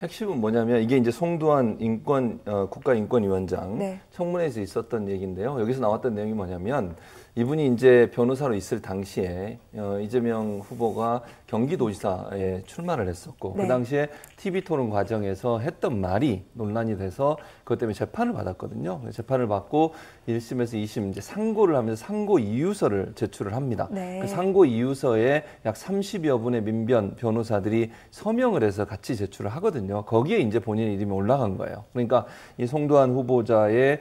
핵심은 뭐냐면 이게 이제 송두환 국가인권위원장 네. 청문회에서 있었던 얘기인데요. 여기서 나왔던 내용이 뭐냐면 이분이 이제 변호사로 있을 당시에 이재명 후보가 경기도지사에 출마를 했었고 네. 그 당시에 TV 토론 과정에서 했던 말이 논란이 돼서 그것 때문에 재판을 받았거든요. 재판을 받고 1심에서 2심 이제 상고를 하면서 상고 이유서를 제출을 합니다. 네. 그 상고 이유서에 약 30여 분의 민변 변호사들이 서명을 해서 같이 제출을 하거든요. 거기에 이제 본인 이름이 올라간 거예요. 그러니까 이 송두환 후보자의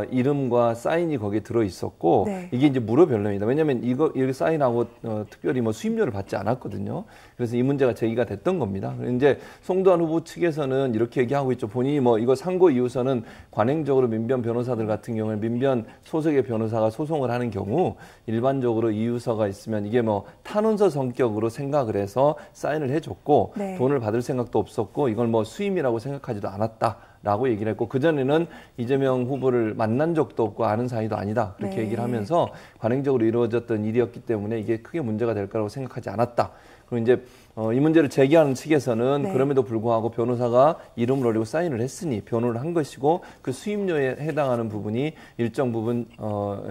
이름과 사인이 거기에 들어 있었고 네. 이게 이제 무료 변론입니다. 왜냐하면 이렇게 사인하고 특별히 뭐 수임료를 받지 않았거든요. 그래서 이 문제가 제기가 됐던 겁니다. 이제 송두환 후보 측에서는 이렇게 얘기하고 있죠. 본인이 뭐 이거 상고 이유서는 관행적으로 민변 변호사들 같은 경우는 민변 소속의 변호사가 소송을 하는 경우 일반적으로 이유서가 있으면 이게 뭐 탄원서 성격으로 생각을 해서 사인을 해줬고 네. 돈을 받을 생각도 없었고 이걸 뭐 수임이라고 생각하지도 않았다. 라고 얘기를 했고 그전에는 이재명 후보를 만난 적도 없고 아는 사이도 아니다. 그렇게 네. 얘기를 하면서 관행적으로 이루어졌던 일이었기 때문에 이게 크게 문제가 될 거라고 생각하지 않았다. 그리고 이제 이 문제를 제기하는 측에서는 네. 그럼에도 불구하고 변호사가 이름을 올리고 사인을 했으니 변호를 한 것이고 그 수임료에 해당하는 부분이 일정 부분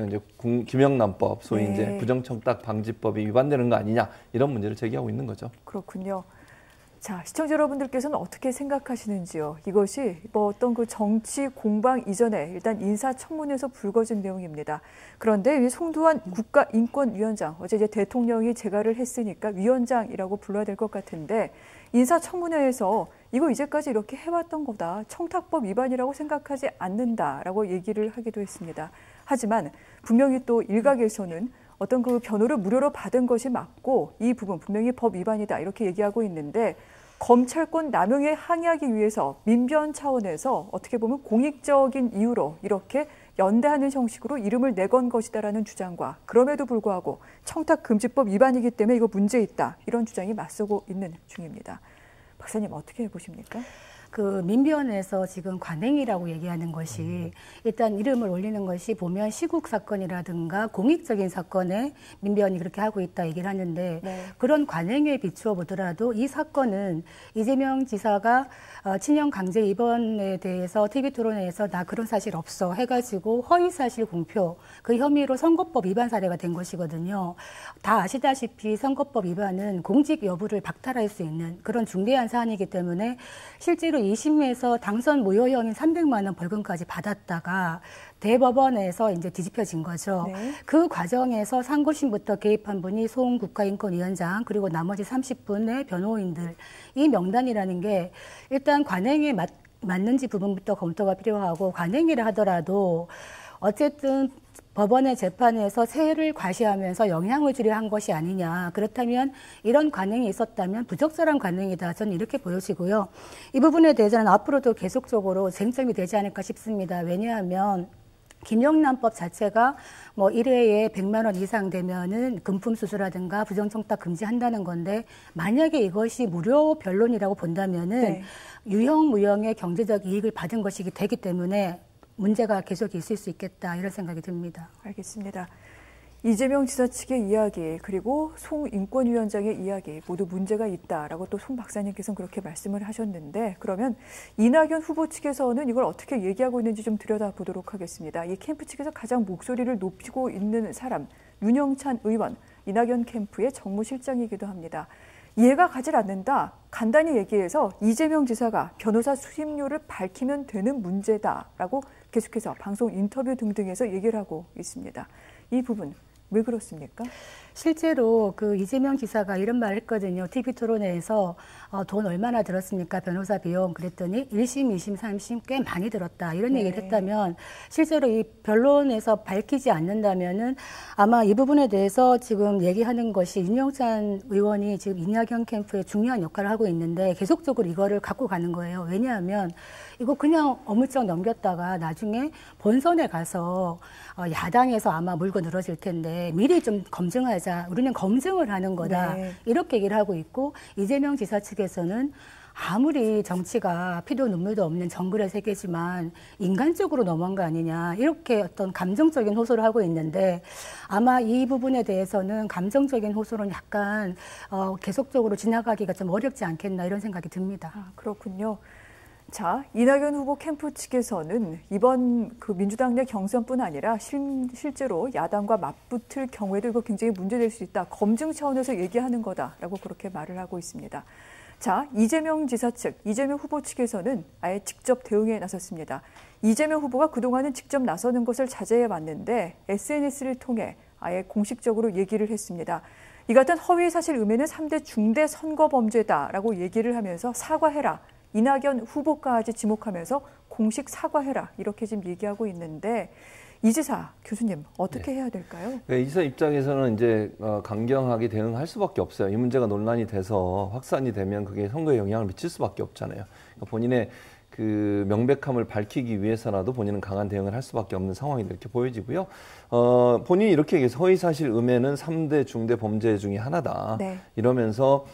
이제 김영란법 소위 네. 이제 부정청탁 방지법이 위반되는 거 아니냐 이런 문제를 제기하고 있는 거죠. 그렇군요. 자, 시청자 여러분들께서는 어떻게 생각하시는지요? 이것이 뭐 어떤 그 정치 공방 이전에 일단 인사청문회에서 불거진 내용입니다. 그런데 이 송두환 국가인권위원장, 어제 이제 대통령이 재가를 했으니까 위원장이라고 불러야 될 것 같은데 인사청문회에서 이거 이제까지 이렇게 해왔던 거다. 청탁법 위반이라고 생각하지 않는다라고 얘기를 하기도 했습니다. 하지만 분명히 또 일각에서는 어떤 그 변호를 무료로 받은 것이 맞고 이 부분 분명히 법 위반이다 이렇게 얘기하고 있는데 검찰권 남용에 항의하기 위해서 민변 차원에서 어떻게 보면 공익적인 이유로 이렇게 연대하는 형식으로 이름을 내건 것이다라는 주장과 그럼에도 불구하고 청탁금지법 위반이기 때문에 이거 문제 있다 이런 주장이 맞서고 있는 중입니다. 박사님 어떻게 보십니까? 그 민변에서 지금 관행이라고 얘기하는 것이 일단 이름을 올리는 것이 보면 시국 사건이라든가 공익적인 사건에 민변이 그렇게 하고 있다 얘기를 하는데 네. 그런 관행에 비추어 보더라도 이 사건은 이재명 지사가 친형 강제 입원에 대해서 TV 토론회에서 나 그런 사실 없어 해가지고 허위사실 공표 그 혐의로 선거법 위반 사례가 된 것이거든요. 다 아시다시피 선거법 위반은 공직 여부를 박탈할 수 있는 그런 중대한 사안이기 때문에 실제로 2심에서 당선 무효형인 300만 원 벌금까지 받았다가 대법원에서 이제 뒤집혀진 거죠. 네. 그 과정에서 상고심부터 개입한 분이 송 국가인권위원장 그리고 나머지 30분의 변호인들 이 명단이라는 게 일단 관행에 맞는지 부분부터 검토가 필요하고 관행이라 하더라도 어쨌든 법원의 재판에서 세를 과시하면서 영향을 주려 한 것이 아니냐. 그렇다면 이런 관행이 있었다면 부적절한 관행이다. 저는 이렇게 보여지고요. 이 부분에 대해서는 앞으로도 계속적으로 쟁점이 되지 않을까 싶습니다. 왜냐하면 김영란법 자체가 뭐 1회에 100만 원 이상 되면은 금품 수수라든가 부정청탁 금지한다는 건데 만약에 이것이 무료 변론이라고 본다면은 네. 유형 무형의 경제적 이익을 받은 것이기 되기 때문에 문제가 계속 있을 수 있겠다 이런 생각이 듭니다. 알겠습니다. 이재명 지사 측의 이야기 그리고 송 인권위원장의 이야기 모두 문제가 있다라고 또 송 박사님께서는 그렇게 말씀을 하셨는데 그러면 이낙연 후보 측에서는 이걸 어떻게 얘기하고 있는지 좀 들여다보도록 하겠습니다. 이 캠프 측에서 가장 목소리를 높이고 있는 사람 윤영찬 의원, 이낙연 캠프의 정무실장이기도 합니다. 이해가 가질 않는다. 간단히 얘기해서 이재명 지사가 변호사 수임료를 밝히면 되는 문제다라고 계속해서 방송 인터뷰 등등에서 얘기를 하고 있습니다. 이 부분 왜 그렇습니까? 실제로 그 이재명 지사가 이런 말을 했거든요. TV 토론회에서 돈 얼마나 들었습니까? 변호사 비용. 그랬더니 1심, 2심, 3심 꽤 많이 들었다. 이런 얘기를 했다면 실제로 이 변론에서 밝히지 않는다면은 아마 이 부분에 대해서 지금 얘기하는 것이 윤영찬 의원이 지금 이낙연 캠프에 중요한 역할을 하고 있는데 계속적으로 이거를 갖고 가는 거예요. 왜냐하면 이거 그냥 어물쩍 넘겼다가 나중에 본선에 가서 야당에서 아마 물고 늘어질 텐데 미리 좀 검증하자. 우리는 검증을 하는 거다. 네. 이렇게 얘기를 하고 있고 이재명 지사 측에서는 아무리 정치가 피도 눈물도 없는 정글의 세계지만 인간적으로 너무한 거 아니냐 이렇게 어떤 감정적인 호소를 하고 있는데 아마 이 부분에 대해서는 감정적인 호소는 약간 계속적으로 지나가기가 좀 어렵지 않겠나 이런 생각이 듭니다. 아, 그렇군요. 자, 이낙연 후보 캠프 측에서는 이번 그 민주당 내 경선뿐 아니라 실제로 야당과 맞붙을 경우에도 이거 굉장히 문제될 수 있다. 검증 차원에서 얘기하는 거다라고 그렇게 말을 하고 있습니다. 자, 이재명 지사 측, 이재명 후보 측에서는 아예 직접 대응에 나섰습니다. 이재명 후보가 그동안은 직접 나서는 것을 자제해 왔는데 SNS를 통해 아예 공식적으로 얘기를 했습니다. 이 같은 허위 사실 음해는 3대 중대 선거범죄다라고 얘기를 하면서 사과해라. 이낙연 후보까지 지목하면서 공식 사과해라. 이렇게 지금 얘기하고 있는데 이지사 교수님 어떻게 해야 될까요? 네, 이지사 입장에서는 이제 강경하게 대응할 수밖에 없어요. 이 문제가 논란이 돼서 확산이 되면 그게 선거에 영향을 미칠 수밖에 없잖아요. 그러니까 본인의 그 명백함을 밝히기 위해서라도 본인은 강한 대응을 할 수밖에 없는 상황이 이렇게 보여지고요. 본인이 이렇게 얘기해서 허위사실 음해는 3대 중대 범죄 중에 하나다. 네. 이러면서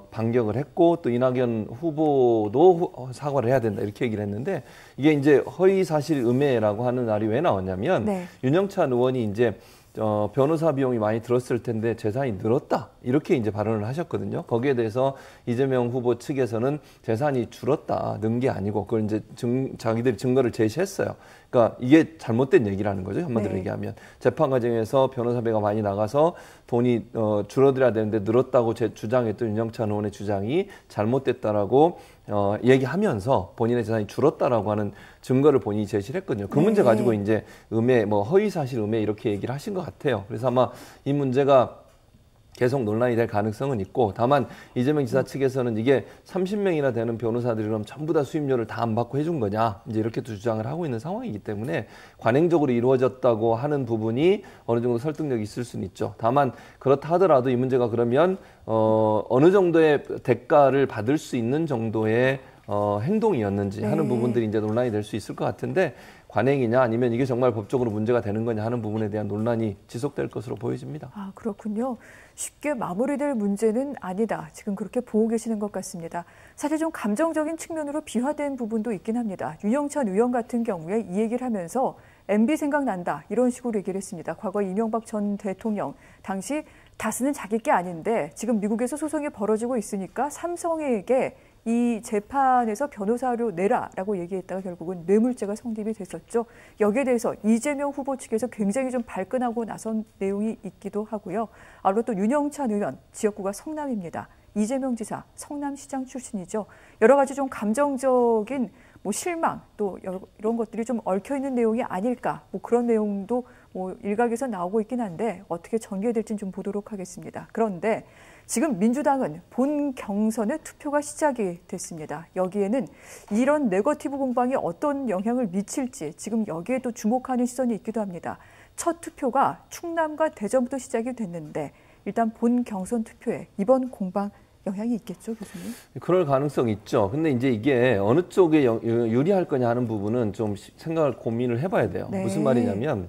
반격을 했고 또 이낙연 후보도 사과를 해야 된다 이렇게 얘기를 했는데 이게 이제 허위사실 음해라고 하는 말이 왜 나왔냐면 네. 윤영찬 의원이 이제 변호사 비용이 많이 들었을 텐데 재산이 늘었다 이렇게 이제 발언을 하셨거든요. 거기에 대해서 이재명 후보 측에서는 재산이 줄었다, 는 게 아니고 그걸 이제 자기들이 증거를 제시했어요. 그러니까 이게 잘못된 얘기라는 거죠. 한마디로 네. 얘기하면 재판 과정에서 변호사비가 많이 나가서 돈이 줄어들어야 되는데 늘었다고 주장했던 윤영찬 의원의 주장이 잘못됐다라고 얘기하면서 본인의 재산이 줄었다라고 하는 증거를 본인이 제시를 했거든요. 그 문제 가지고 이제 음해, 허위사실 음해 이렇게 얘기를 하신 것 같아요. 그래서 아마 이 문제가 계속 논란이 될 가능성은 있고 다만 이재명 지사 측에서는 이게 30명이나 되는 변호사들이 그럼 전부 다 수임료를 다 안 받고 해준 거냐 이제 이렇게 또 주장을 하고 있는 상황이기 때문에 관행적으로 이루어졌다고 하는 부분이 어느 정도 설득력이 있을 수는 있죠. 다만 그렇다 하더라도 이 문제가 그러면 어느 정도의 대가를 받을 수 있는 정도의 행동이었는지 하는 부분들이 이제 논란이 될 수 있을 것 같은데 관행이냐 아니면 이게 정말 법적으로 문제가 되는 거냐 하는 부분에 대한 논란이 지속될 것으로 보여집니다. 아, 그렇군요. 쉽게 마무리될 문제는 아니다. 지금 그렇게 보고 계시는 것 같습니다. 사실 좀 감정적인 측면으로 비화된 부분도 있긴 합니다. 윤영찬 의원 같은 경우에 이 얘기를 하면서 MB 생각난다. 이런 식으로 얘기를 했습니다. 과거 이명박 전 대통령 당시 다스는 자기 게 아닌데 지금 미국에서 소송이 벌어지고 있으니까 삼성에게 이 재판에서 변호사료 내라라고 얘기했다가 결국은 뇌물죄가 성립이 됐었죠. 여기에 대해서 이재명 후보 측에서 굉장히 좀 발끈하고 나선 내용이 있기도 하고요. 아울러 또 윤영찬 의원, 지역구가 성남입니다. 이재명 지사, 성남시장 출신이죠. 여러 가지 좀 감정적인 실망 또 이런 것들이 좀 얽혀있는 내용이 아닐까 그런 내용도 일각에서 나오고 있긴 한데 어떻게 전개될지는 좀 보도록 하겠습니다. 그런데 지금 민주당은 본 경선의 투표가 시작이 됐습니다. 여기에는 이런 네거티브 공방이 어떤 영향을 미칠지 지금 여기에도 주목하는 시선이 있기도 합니다. 첫 투표가 충남과 대전부터 시작이 됐는데 일단 본 경선 투표에 이번 공방 영향이 있겠죠, 교수님? 그럴 가능성이 있죠. 근데 이제 이게 어느 쪽에 유리할 거냐 하는 부분은 좀 생각을 고민을 해봐야 돼요. 네. 무슨 말이냐면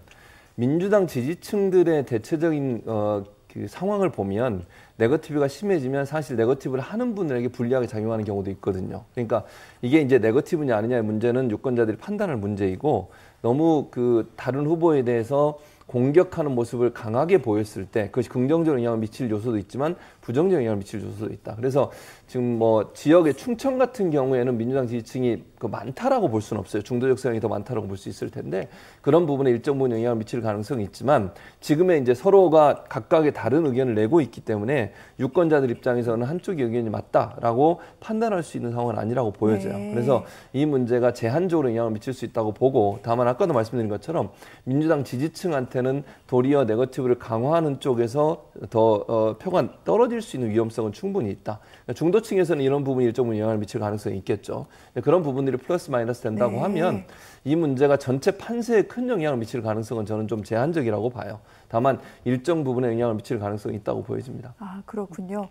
민주당 지지층들의 대체적인 그 상황을 보면 네거티브가 심해지면 사실 네거티브를 하는 분들에게 불리하게 작용하는 경우도 있거든요. 그러니까 이게 이제 네거티브냐 아니냐의 문제는 유권자들이 판단할 문제이고 너무 그 다른 후보에 대해서 공격하는 모습을 강하게 보였을 때 그것이 긍정적인 영향을 미칠 요소도 있지만 부정적인 영향을 미칠 요소도 있다. 그래서 지금 지역의 충청 같은 경우에는 민주당 지지층이 많다라고 볼 수는 없어요. 중도적 성향이 더 많다라고 볼 수 있을 텐데 그런 부분에 일정 부분 영향을 미칠 가능성이 있지만 지금의 이제 서로가 각각의 다른 의견을 내고 있기 때문에 유권자들 입장에서는 한쪽의 의견이 맞다라고 판단할 수 있는 상황은 아니라고 보여져요. 네. 그래서 이 문제가 제한적으로 영향을 미칠 수 있다고 보고 다만 아까도 말씀드린 것처럼 민주당 지지층한테는 도리어 네거티브를 강화하는 쪽에서 더 표가 떨어질 수 있는 위험성은 충분히 있다. 중도층에서는 이런 부분이 일정 부분 영향을 미칠 가능성이 있겠죠. 그런 부분들이 플러스 마이너스 된다고 하면 이 문제가 전체 판세에 큰 영향을 미칠 가능성은 저는 좀 제한적이라고 봐요. 다만 일정 부분에 영향을 미칠 가능성이 있다고 보여집니다. 아, 그렇군요.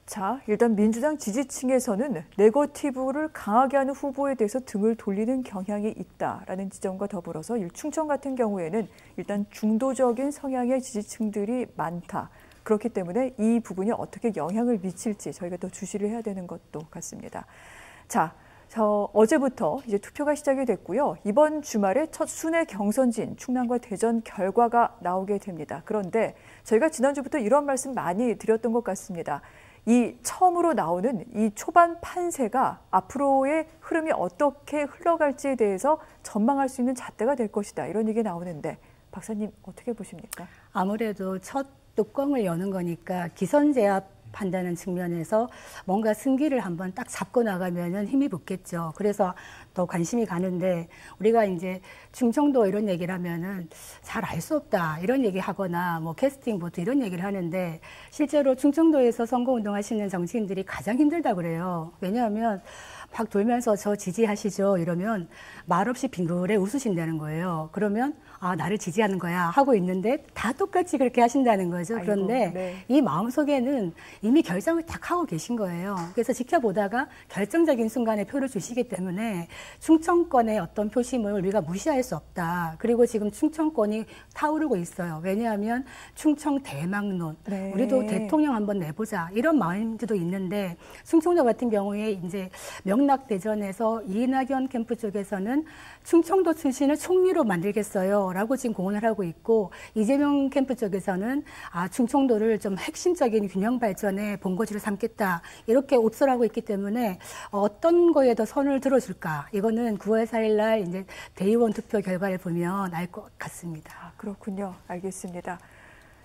자, 일단 민주당 지지층에서는 네거티브를 강하게 하는 후보에 대해서 등을 돌리는 경향이 있다라는 지점과 더불어서 충청 같은 경우에는 일단 중도적인 성향의 지지층들이 많다. 그렇기 때문에 이 부분이 어떻게 영향을 미칠지 저희가 또 주시를 해야 되는 것도 같습니다. 자, 어제부터 이제 투표가 시작이 됐고요. 이번 주말에 첫 순회 경선지인 충남과 대전 결과가 나오게 됩니다. 그런데 저희가 지난주부터 이런 말씀 많이 드렸던 것 같습니다. 이 처음으로 나오는 이 초반 판세가 앞으로의 흐름이 어떻게 흘러갈지에 대해서 전망할 수 있는 잣대가 될 것이다. 이런 얘기 나오는데 박사님 어떻게 보십니까? 아무래도 첫 뚜껑을 여는 거니까 기선 제압한다는 측면에서 뭔가 승기를 한번 딱 잡고 나가면은 힘이 붙겠죠. 그래서 더 관심이 가는데 우리가 이제 충청도 이런 얘기를 하면은 잘 알 수 없다 이런 얘기 하거나 뭐 캐스팅 보트 이런 얘기를 하는데 실제로 충청도에서 선거운동 하시는 정치인들이 가장 힘들다 그래요. 왜냐하면 막 돌면서 저 지지하시죠 이러면 말없이 빙그레 웃으신다는 거예요. 그러면 아 나를 지지하는 거야 하고 있는데 다 똑같이 그렇게 하신다는 거죠. 아이고, 그런데 네. 이 마음속에는 이미 결정을 딱 하고 계신 거예요. 그래서 지켜보다가 결정적인 순간에 표를 주시기 때문에 충청권의 어떤 표심을 우리가 무시할 수 없다. 그리고 지금 충청권이 타오르고 있어요. 왜냐하면 충청 대망론, 네. 우리도 대통령 한번 내보자 이런 마음도 있는데 충청도 같은 경우에 이제 명락대전에서 이낙연 캠프 쪽에서는 충청도 출신을 총리로 만들겠어요 라고 지금 공언을 하고 있고 이재명 캠프 쪽에서는 충청도를 좀 핵심적인 균형 발전의 본거지로 삼겠다 이렇게 옵설하고 있기 때문에 어떤 거에 더 선을 들어줄까 이거는 9월 4일 날 이제 대의원 투표 결과를 보면 알 것 같습니다. 그렇군요. 알겠습니다.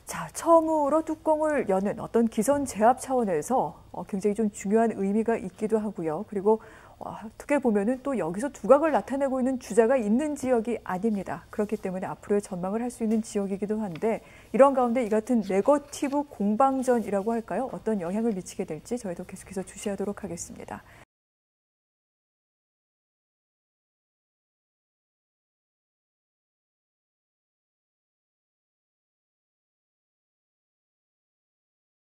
자, 처음으로 뚜껑을 여는 어떤 기선 제압 차원에서 굉장히 좀 중요한 의미가 있기도 하고요. 그리고 어떻게 보면은 또 여기서 두각을 나타내고 있는 주자가 있는 지역이 아닙니다. 그렇기 때문에 앞으로의 전망을 할 수 있는 지역이기도 한데 이런 가운데 이 같은 네거티브 공방전이라고 할까요? 어떤 영향을 미치게 될지 저희도 계속해서 주시하도록 하겠습니다.